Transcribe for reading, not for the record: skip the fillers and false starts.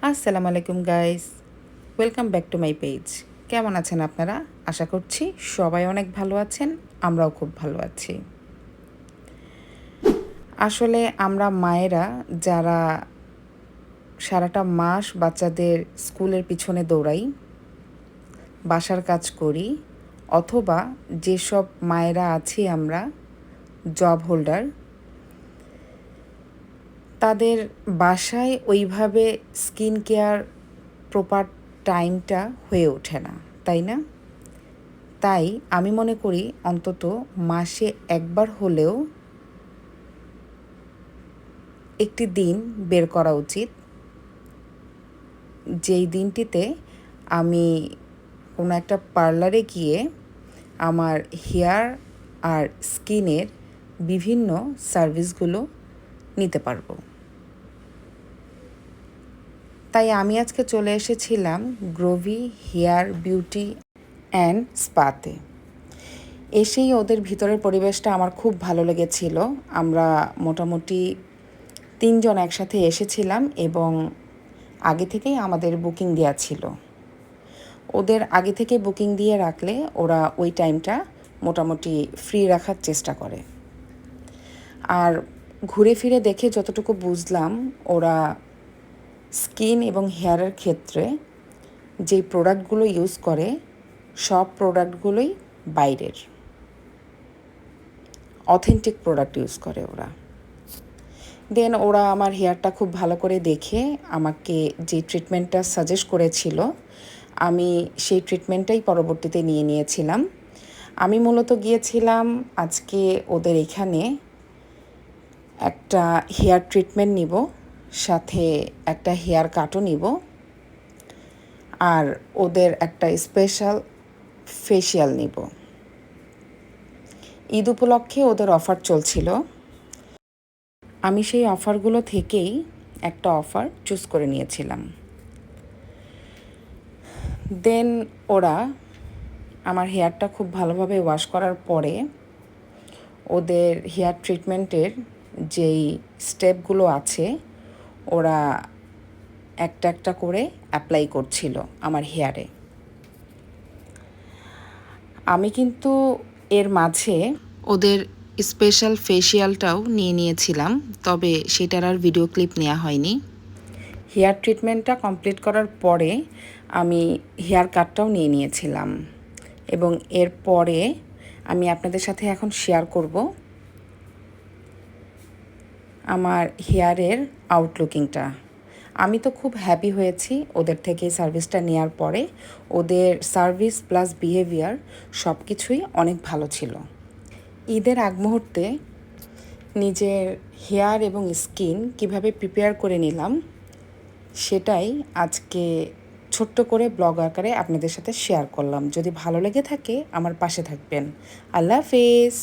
আসসালামু আলাইকুম guys, welcome back to my page. কেমন আছেন আপনারা? আশা করছি সবাই অনেক ভালো আছেন, আমরাও খুব ভালো আছি। আসলে আমরা মায়েরা যারা সারাটা মাস বাচ্চাদের স্কুলের পিছনে দৌড়াই, বাসার কাজ করি, অথবা যেসব মায়েরা আছি আমরা জব হোল্ডার, তাদের বাসায় ওইভাবে স্কিন কেয়ার প্রপার টাইমটা হয়ে ওঠে না, তাই না? তাই আমি মনে করি অন্তত মাসে একবার হলেও একটি দিন বের করা উচিত, যেই দিনটিতে আমি কোনো একটা পার্লারে গিয়ে আমার হেয়ার আর স্কিনের বিভিন্ন সার্ভিসগুলো নিতে পারবো। তাই আমি আজকে চলে এসেছিলাম গ্রোভি হেয়ার বিউটি অ্যান্ড স্পাতে। এসেই ওদের ভিতরের পরিবেশটা আমার খুব ভালো লেগেছিল। আমরা মোটামুটি 3 জন একসাথে এসেছিলাম এবং আগে থেকেই আমাদের বুকিং দেওয়া ছিল। ওদের আগে থেকে বুকিং দিয়ে রাখলে ওরা ওই টাইমটা মোটামুটি ফ্রি রাখার চেষ্টা করে। আর ঘুরে ফিরে দেখে যতটুকু বুঝলাম, ওরা স্কিন এবং হেয়ারের ক্ষেত্রে যেই প্রোডাক্টগুলো ইউজ করে সব প্রোডাক্টগুলোই বাইরের অথেন্টিক প্রোডাক্ট ইউজ করে ওরা। দেন ওরা আমার হেয়ারটা খুব ভালো করে দেখে আমাকে যে ট্রিটমেন্টটা সাজেস্ট করেছিল, আমি সেই ট্রিটমেন্টটাই পরবর্তীতে নিয়েছিলাম। আমি মূলত গিয়েছিলাম আজকে ওদের এখানে একটা হেয়ার ট্রিটমেন্ট নিব, সাথে একটা হেয়ার কাটও নিব, আর ওদের একটা স্পেশাল ফেসিয়াল নিব। ঈদ উপলক্ষে ওদের অফার চলছিল। আমি সেই অফারগুলো থেকেই একটা অফার চুজ করে নিয়েছিলাম। দেন ওরা আমার হেয়ারটা খুব ভালোভাবে ওয়াশ করার পরে ওদের হেয়ার ট্রিটমেন্টের যেই স্টেপগুলো আছে ওরা একটা একটা করে অ্যাপ্লাই করছিল আমার হেয়ারে। আমি কিন্তু এর মাঝে ওদের স্পেশাল ফেসিয়ালটাও নিয়েছিলাম, তবে সেটার আর ভিডিও ক্লিপ নেওয়া হয়নি। হেয়ার ট্রিটমেন্টটা কমপ্লিট করার পরে আমি হেয়ার কাটটাও নিয়েছিলাম এবং এরপরে আমি আপনাদের সাথে এখন শেয়ার করব আমার হেয়ারের আউটলুকিংটা। আমি তো খুব হ্যাপি হয়েছি ওদের থেকে সার্ভিসটা নেওয়ার পরে। ওদের সার্ভিস প্লাস বিহেভিয়ার সব কিছুই অনেক ভালো ছিল। ঈদের আগ মুহূর্তে নিজের হেয়ার এবং স্কিন কিভাবে প্রিপেয়ার করে নিলাম সেটাই আজকে ছোট্ট করে ব্লগ আকারে আপনাদের সাথে শেয়ার করলাম। যদি ভালো লেগে থাকে আমার পাশে থাকবেন। আল্লাহ হাফেজ।